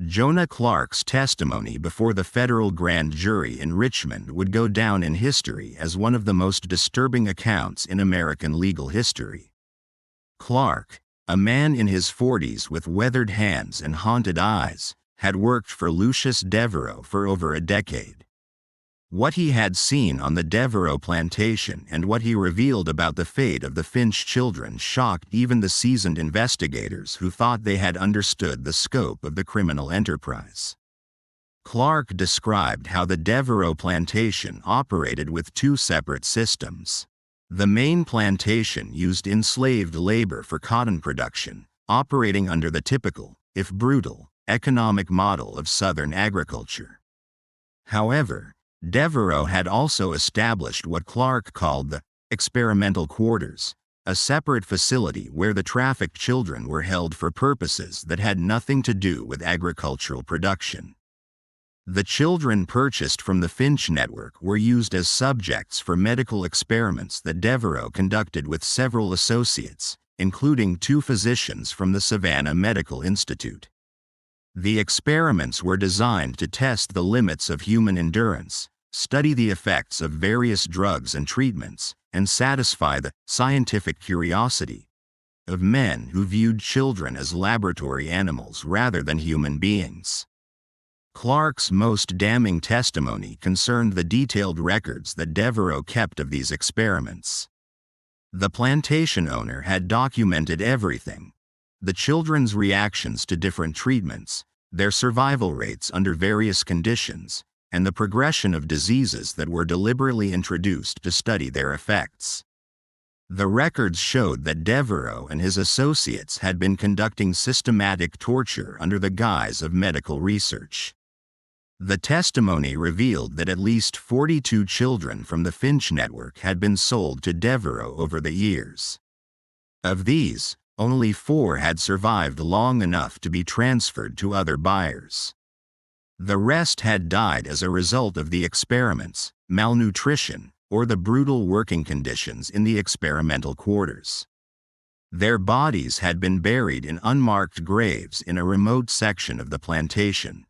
Jonah Clark's testimony before the federal grand jury in Richmond would go down in history as one of the most disturbing accounts in American legal history. Clark, a man in his 40s with weathered hands and haunted eyes, had worked for Lucius Devereux for over a decade. What he had seen on the Devereux plantation and what he revealed about the fate of the Finch children shocked even the seasoned investigators who thought they had understood the scope of the criminal enterprise. Clark described how the Devereux plantation operated with two separate systems. The main plantation used enslaved labor for cotton production, operating under the typical, if brutal, economic model of Southern agriculture. However, Devereux had also established what Clark called the experimental quarters, a separate facility where the trafficked children were held for purposes that had nothing to do with agricultural production. The children purchased from the Finch network were used as subjects for medical experiments that Devereux conducted with several associates, including 2 physicians from the Savannah Medical Institute. The experiments were designed to test the limits of human endurance, study the effects of various drugs and treatments, and satisfy the scientific curiosity of men who viewed children as laboratory animals rather than human beings. Clark's most damning testimony concerned the detailed records that Devereux kept of these experiments. The plantation owner had documented everything: the children's reactions to different treatments, their survival rates under various conditions, and the progression of diseases that were deliberately introduced to study their effects. The records showed that Devereux and his associates had been conducting systematic torture under the guise of medical research. The testimony revealed that at least 42 children from the Finch network had been sold to Devereux over the years. Of these, only 4 had survived long enough to be transferred to other buyers. The rest had died as a result of the experiments, malnutrition, or the brutal working conditions in the experimental quarters. Their bodies had been buried in unmarked graves in a remote section of the plantation.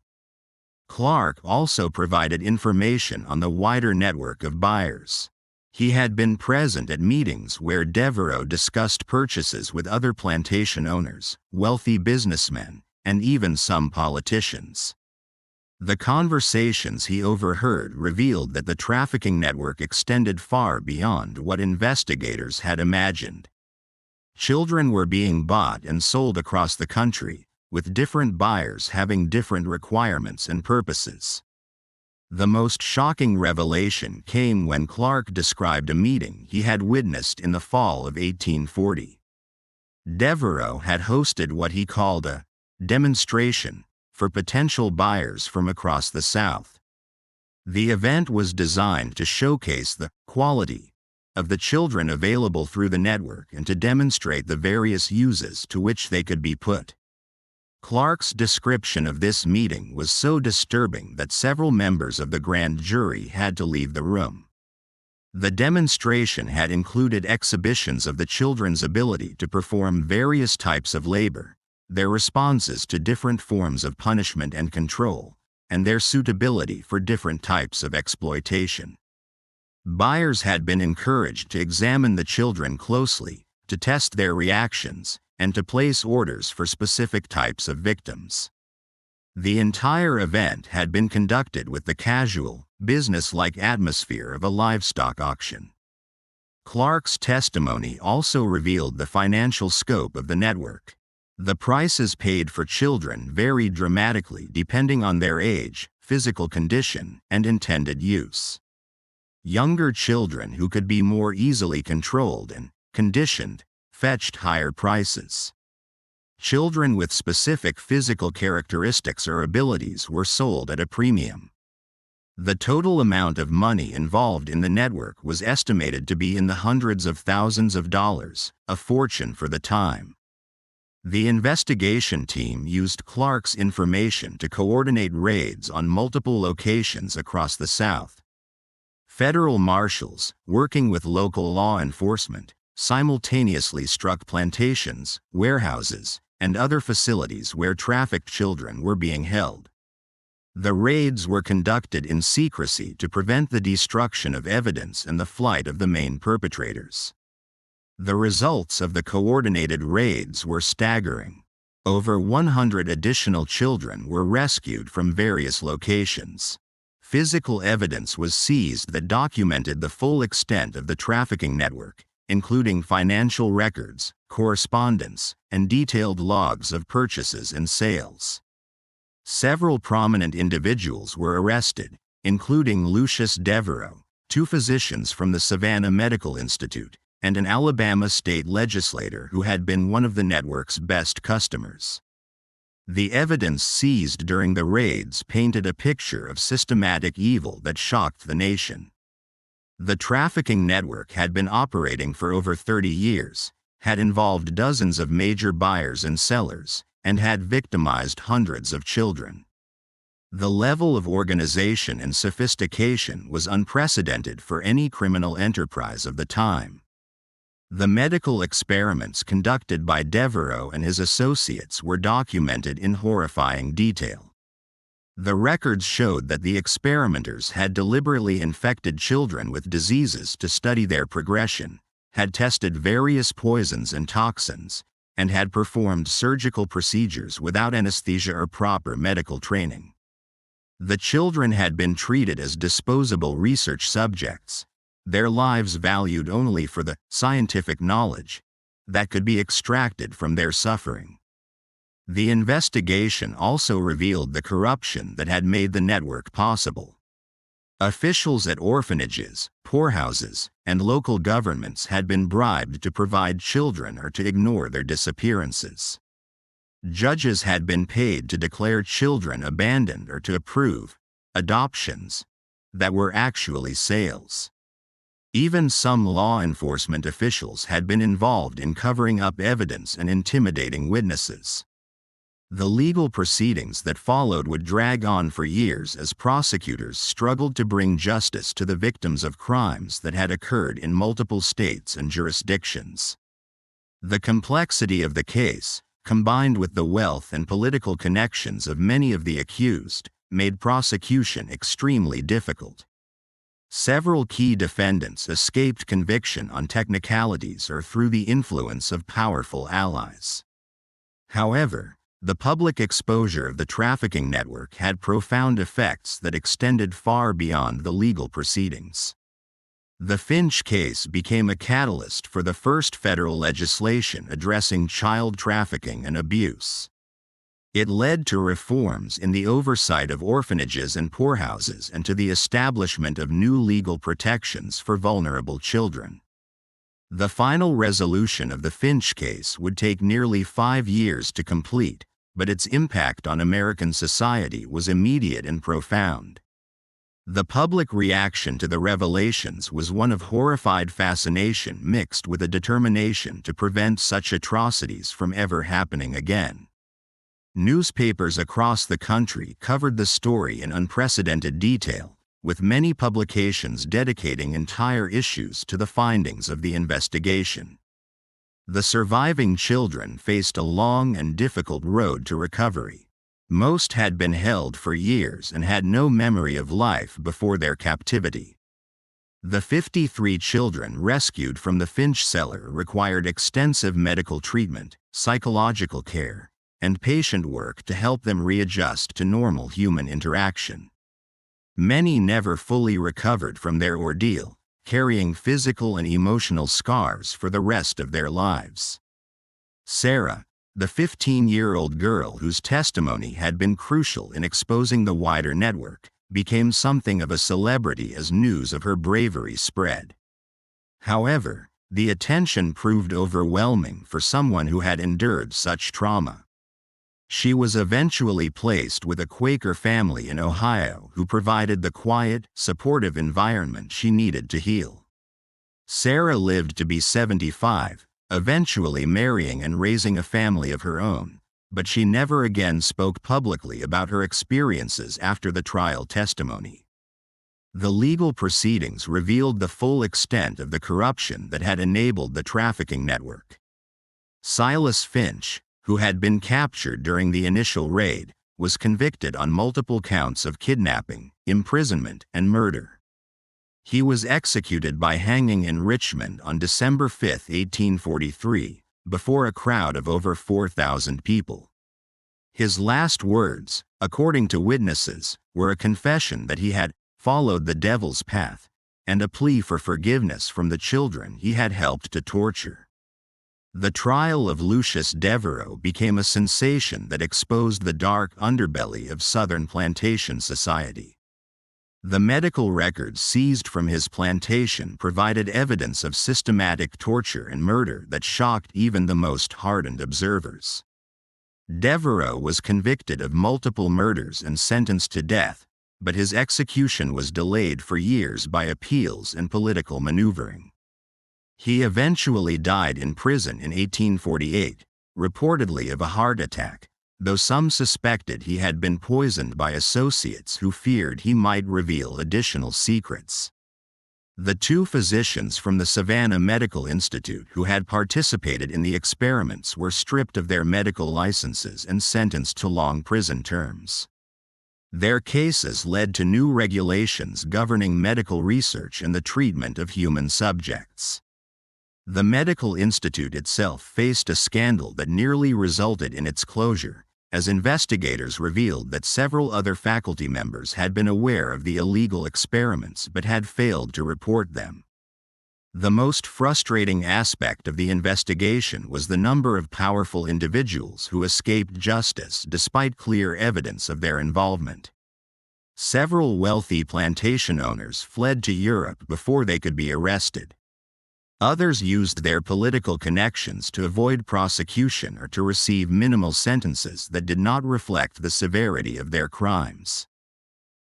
Clark also provided information on the wider network of buyers. He had been present at meetings where Devereux discussed purchases with other plantation owners, wealthy businessmen, and even some politicians. The conversations he overheard revealed that the trafficking network extended far beyond what investigators had imagined. Children were being bought and sold across the country, with different buyers having different requirements and purposes. The most shocking revelation came when Clark described a meeting he had witnessed in the fall of 1840. Devereux had hosted what he called a demonstration for potential buyers from across the South. The event was designed to showcase the quality of the children available through the network and to demonstrate the various uses to which they could be put. Clark's description of this meeting was so disturbing that several members of the grand jury had to leave the room. The demonstration had included exhibitions of the children's ability to perform various types of labor, their responses to different forms of punishment and control, and their suitability for different types of exploitation. Buyers had been encouraged to examine the children closely, to test their reactions, and to place orders for specific types of victims. The entire event had been conducted with the casual, business-like atmosphere of a livestock auction. Clark's testimony also revealed the financial scope of the network. The prices paid for children varied dramatically depending on their age, physical condition, and intended use. Younger children who could be more easily controlled and conditioned fetched higher prices. Children with specific physical characteristics or abilities were sold at a premium. The total amount of money involved in the network was estimated to be in the hundreds of thousands of dollars, a fortune for the time. The investigation team used Clark's information to coordinate raids on multiple locations across the South. Federal marshals, working with local law enforcement, simultaneously struck plantations, warehouses, and other facilities where trafficked children were being held. The raids were conducted in secrecy to prevent the destruction of evidence and the flight of the main perpetrators. The results of the coordinated raids were staggering. Over 100 additional children were rescued from various locations. Physical evidence was seized that documented the full extent of the trafficking network, including financial records, correspondence, and detailed logs of purchases and sales. Several prominent individuals were arrested, including Lucius Devereaux, 2 physicians from the Savannah Medical Institute, and an Alabama state legislator who had been one of the network's best customers. The evidence seized during the raids painted a picture of systematic evil that shocked the nation. The trafficking network had been operating for over 30 years, had involved dozens of major buyers and sellers, and had victimized hundreds of children. The level of organization and sophistication was unprecedented for any criminal enterprise of the time. The medical experiments conducted by Devereaux and his associates were documented in horrifying detail. The records showed that the experimenters had deliberately infected children with diseases to study their progression, had tested various poisons and toxins, and had performed surgical procedures without anesthesia or proper medical training. The children had been treated as disposable research subjects, their lives valued only for the scientific knowledge that could be extracted from their suffering. The investigation also revealed the corruption that had made the network possible. Officials at orphanages, poorhouses, and local governments had been bribed to provide children or to ignore their disappearances. Judges had been paid to declare children abandoned or to approve adoptions that were actually sales. Even some law enforcement officials had been involved in covering up evidence and intimidating witnesses. The legal proceedings that followed would drag on for years as prosecutors struggled to bring justice to the victims of crimes that had occurred in multiple states and jurisdictions. The complexity of the case, combined with the wealth and political connections of many of the accused, made prosecution extremely difficult. Several key defendants escaped conviction on technicalities or through the influence of powerful allies. However, the public exposure of the trafficking network had profound effects that extended far beyond the legal proceedings. The Finch case became a catalyst for the first federal legislation addressing child trafficking and abuse. It led to reforms in the oversight of orphanages and poorhouses and to the establishment of new legal protections for vulnerable children. The final resolution of the Finch case would take nearly 5 years to complete, but its impact on American society was immediate and profound. The public reaction to the revelations was one of horrified fascination mixed with a determination to prevent such atrocities from ever happening again. Newspapers across the country covered the story in unprecedented detail, with many publications dedicating entire issues to the findings of the investigation. The surviving children faced a long and difficult road to recovery. Most had been held for years and had no memory of life before their captivity. The 53 children rescued from the Finch cellar required extensive medical treatment, psychological care, and patient work to help them readjust to normal human interaction. Many never fully recovered from their ordeal, carrying physical and emotional scars for the rest of their lives. Sarah, the 15-year-old girl whose testimony had been crucial in exposing the wider network, became something of a celebrity as news of her bravery spread. However, the attention proved overwhelming for someone who had endured such trauma. She was eventually placed with a Quaker family in Ohio who provided the quiet, supportive environment she needed to heal. Sarah lived to be 75, eventually marrying and raising a family of her own, but she never again spoke publicly about her experiences after the trial testimony. The legal proceedings revealed the full extent of the corruption that had enabled the trafficking network. Silas Finch, who had been captured during the initial raid, was convicted on multiple counts of kidnapping, imprisonment, and murder. He was executed by hanging in Richmond on December 5, 1843, before a crowd of over 4,000 people. His last words, according to witnesses, were a confession that he had followed the devil's path, and a plea for forgiveness from the children he had helped to torture. The trial of Lucius Devereux became a sensation that exposed the dark underbelly of Southern plantation society. The medical records seized from his plantation provided evidence of systematic torture and murder that shocked even the most hardened observers. Devereux was convicted of multiple murders and sentenced to death, but his execution was delayed for years by appeals and political maneuvering. He eventually died in prison in 1848, reportedly of a heart attack, though some suspected he had been poisoned by associates who feared he might reveal additional secrets. The two physicians from the Savannah Medical Institute who had participated in the experiments were stripped of their medical licenses and sentenced to long prison terms. Their cases led to new regulations governing medical research and the treatment of human subjects. The Medical Institute itself faced a scandal that nearly resulted in its closure, as investigators revealed that several other faculty members had been aware of the illegal experiments but had failed to report them. The most frustrating aspect of the investigation was the number of powerful individuals who escaped justice despite clear evidence of their involvement. Several wealthy plantation owners fled to Europe before they could be arrested. Others used their political connections to avoid prosecution or to receive minimal sentences that did not reflect the severity of their crimes.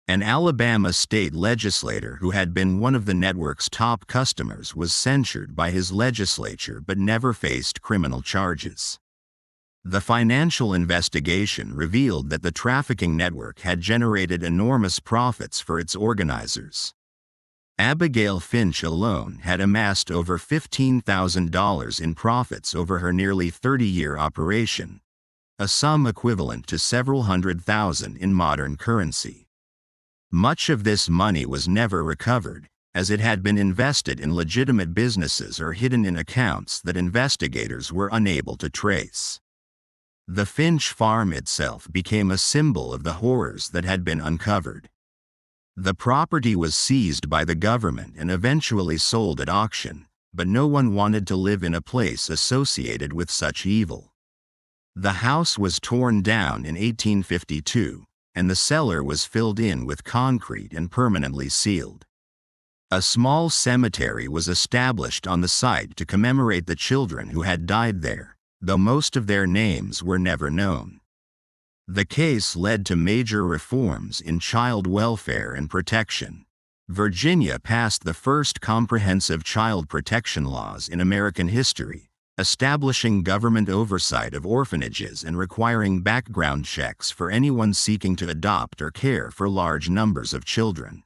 An Alabama state legislator who had been one of the network's top customers was censured by his legislature but never faced criminal charges. The financial investigation revealed that the trafficking network had generated enormous profits for its organizers. Abigail Finch alone had amassed over $15,000 in profits over her nearly 30-year operation, a sum equivalent to several $100,000 in modern currency. Much of this money was never recovered, as it had been invested in legitimate businesses or hidden in accounts that investigators were unable to trace. The Finch farm itself became a symbol of the horrors that had been uncovered. The property was seized by the government and eventually sold at auction, but no one wanted to live in a place associated with such evil. The house was torn down in 1852, and the cellar was filled in with concrete and permanently sealed. A small cemetery was established on the site to commemorate the children who had died there, though most of their names were never known. The case led to major reforms in child welfare and protection. Virginia passed the first comprehensive child protection laws in American history, establishing government oversight of orphanages and requiring background checks for anyone seeking to adopt or care for large numbers of children.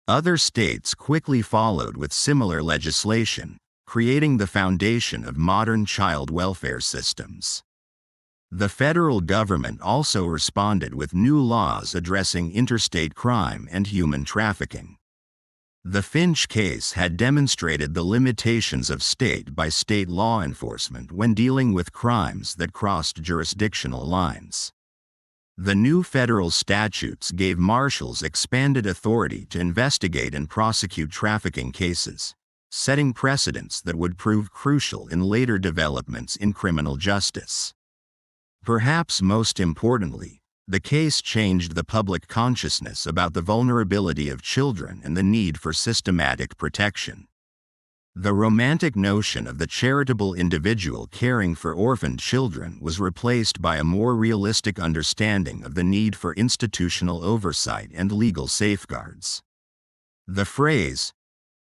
Other states quickly followed with similar legislation, creating the foundation of modern child welfare systems. The federal government also responded with new laws addressing interstate crime and human trafficking. The Finch case had demonstrated the limitations of state-by-state law enforcement when dealing with crimes that crossed jurisdictional lines. The new federal statutes gave marshals expanded authority to investigate and prosecute trafficking cases, setting precedents that would prove crucial in later developments in criminal justice. Perhaps most importantly, the case changed the public consciousness about the vulnerability of children and the need for systematic protection. The romantic notion of the charitable individual caring for orphaned children was replaced by a more realistic understanding of the need for institutional oversight and legal safeguards. The phrase,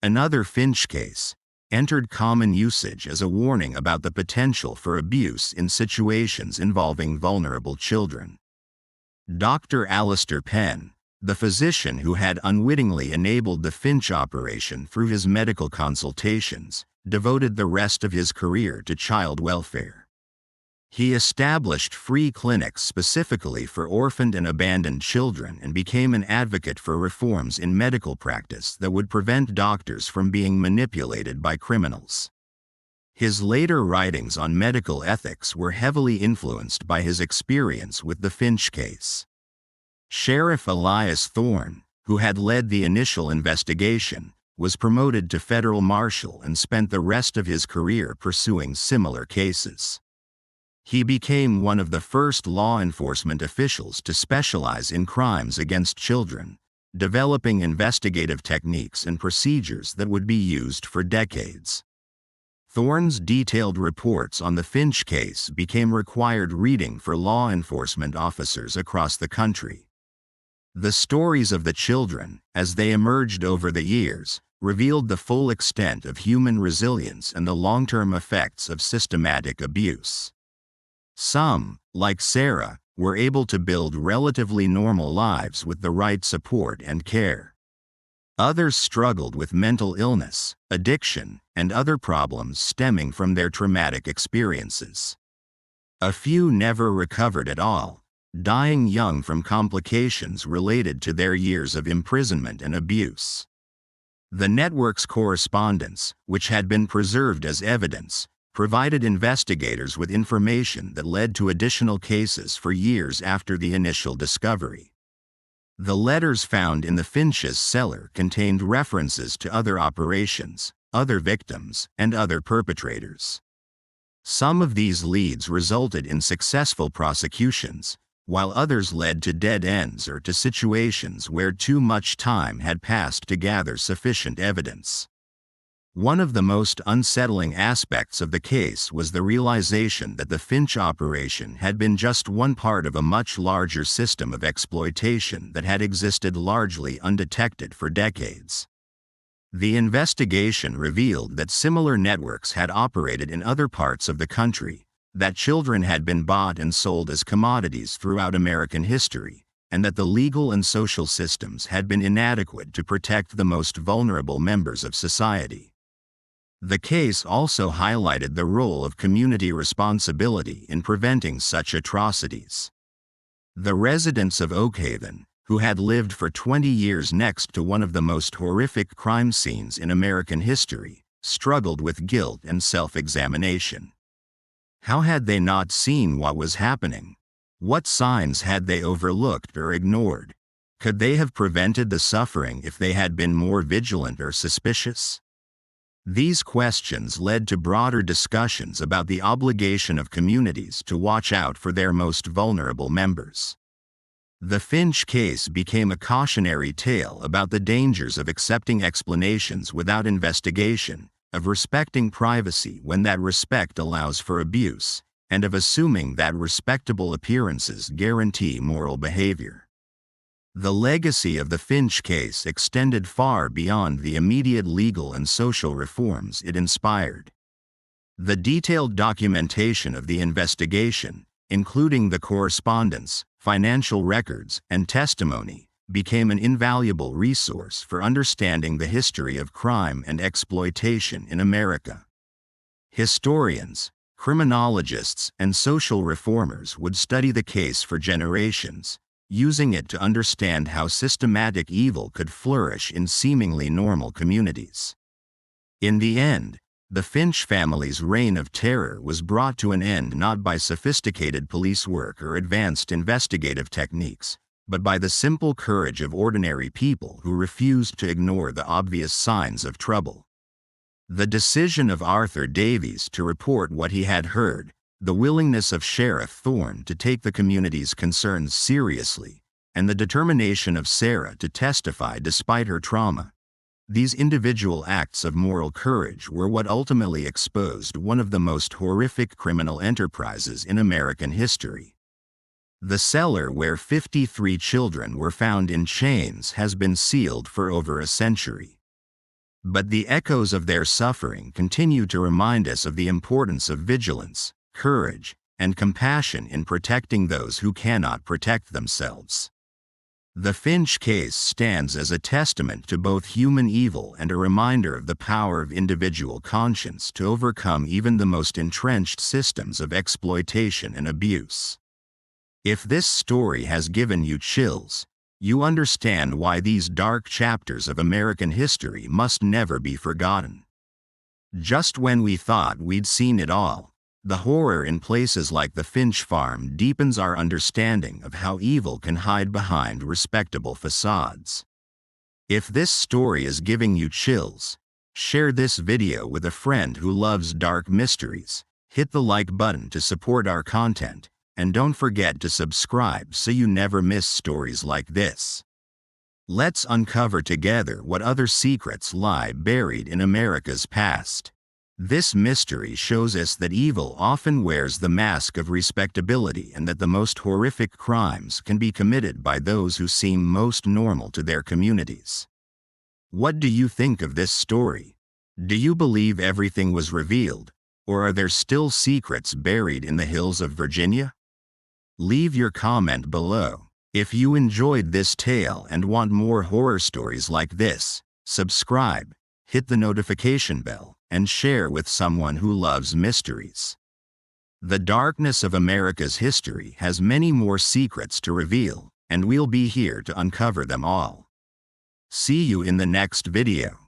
"another Finch case," entered common usage as a warning about the potential for abuse in situations involving vulnerable children. Dr. Alistair Penn, the physician who had unwittingly enabled the Finch operation through his medical consultations, devoted the rest of his career to child welfare. He established free clinics specifically for orphaned and abandoned children and became an advocate for reforms in medical practice that would prevent doctors from being manipulated by criminals. His later writings on medical ethics were heavily influenced by his experience with the Finch case. Sheriff Elias Thorne, who had led the initial investigation, was promoted to federal marshal and spent the rest of his career pursuing similar cases. He became one of the first law enforcement officials to specialize in crimes against children, developing investigative techniques and procedures that would be used for decades. Thorne's detailed reports on the Finch case became required reading for law enforcement officers across the country. The stories of the children, as they emerged over the years, revealed the full extent of human resilience and the long-term effects of systematic abuse. Some, like Sarah, were able to build relatively normal lives with the right support and care. Others struggled with mental illness, addiction, and other problems stemming from their traumatic experiences. A few never recovered at all, dying young from complications related to their years of imprisonment and abuse. The network's correspondence, which had been preserved as evidence, provided investigators with information that led to additional cases for years after the initial discovery. The letters found in the Finch's cellar contained references to other operations, other victims, and other perpetrators. Some of these leads resulted in successful prosecutions, while others led to dead ends or to situations where too much time had passed to gather sufficient evidence. One of the most unsettling aspects of the case was the realization that the Finch operation had been just one part of a much larger system of exploitation that had existed largely undetected for decades. The investigation revealed that similar networks had operated in other parts of the country, that children had been bought and sold as commodities throughout American history, and that the legal and social systems had been inadequate to protect the most vulnerable members of society. The case also highlighted the role of community responsibility in preventing such atrocities. The residents of Oakhaven, who had lived for 20 years next to one of the most horrific crime scenes in American history, struggled with guilt and self-examination. How had they not seen what was happening? What signs had they overlooked or ignored? Could they have prevented the suffering if they had been more vigilant or suspicious? These questions led to broader discussions about the obligation of communities to watch out for their most vulnerable members. The Finch case became a cautionary tale about the dangers of accepting explanations without investigation, of respecting privacy when that respect allows for abuse, and of assuming that respectable appearances guarantee moral behavior. The legacy of the Finch case extended far beyond the immediate legal and social reforms it inspired. The detailed documentation of the investigation, including the correspondence, financial records, and testimony, became an invaluable resource for understanding the history of crime and exploitation in America. Historians, criminologists, and social reformers would study the case for generations, using it to understand how systematic evil could flourish in seemingly normal communities. In the end, the Finch family's reign of terror was brought to an end not by sophisticated police work or advanced investigative techniques, but by the simple courage of ordinary people who refused to ignore the obvious signs of trouble. The decision of Arthur Davies to report what he had heard, the willingness of Sheriff Thorne to take the community's concerns seriously, and the determination of Sarah to testify despite her trauma. These individual acts of moral courage were what ultimately exposed one of the most horrific criminal enterprises in American history. The cellar where 53 children were found in chains has been sealed for over a century. But the echoes of their suffering continue to remind us of the importance of vigilance, courage, and compassion in protecting those who cannot protect themselves. The Finch case stands as a testament to both human evil and a reminder of the power of individual conscience to overcome even the most entrenched systems of exploitation and abuse. If this story has given you chills, you understand why these dark chapters of American history must never be forgotten. Just when we thought we'd seen it all, the horror in places like the Finch Farm deepens our understanding of how evil can hide behind respectable facades. If this story is giving you chills, share this video with a friend who loves dark mysteries, hit the like button to support our content, and don't forget to subscribe so you never miss stories like this. Let's uncover together what other secrets lie buried in America's past. This mystery shows us that evil often wears the mask of respectability and that the most horrific crimes can be committed by those who seem most normal to their communities. What do you think of this story? Do you believe everything was revealed, or are there still secrets buried in the hills of Virginia? Leave your comment below. If you enjoyed this tale and want more horror stories like this, subscribe, hit the notification bell, and share with someone who loves mysteries. The darkness of America's history has many more secrets to reveal, and we'll be here to uncover them all. See you in the next video.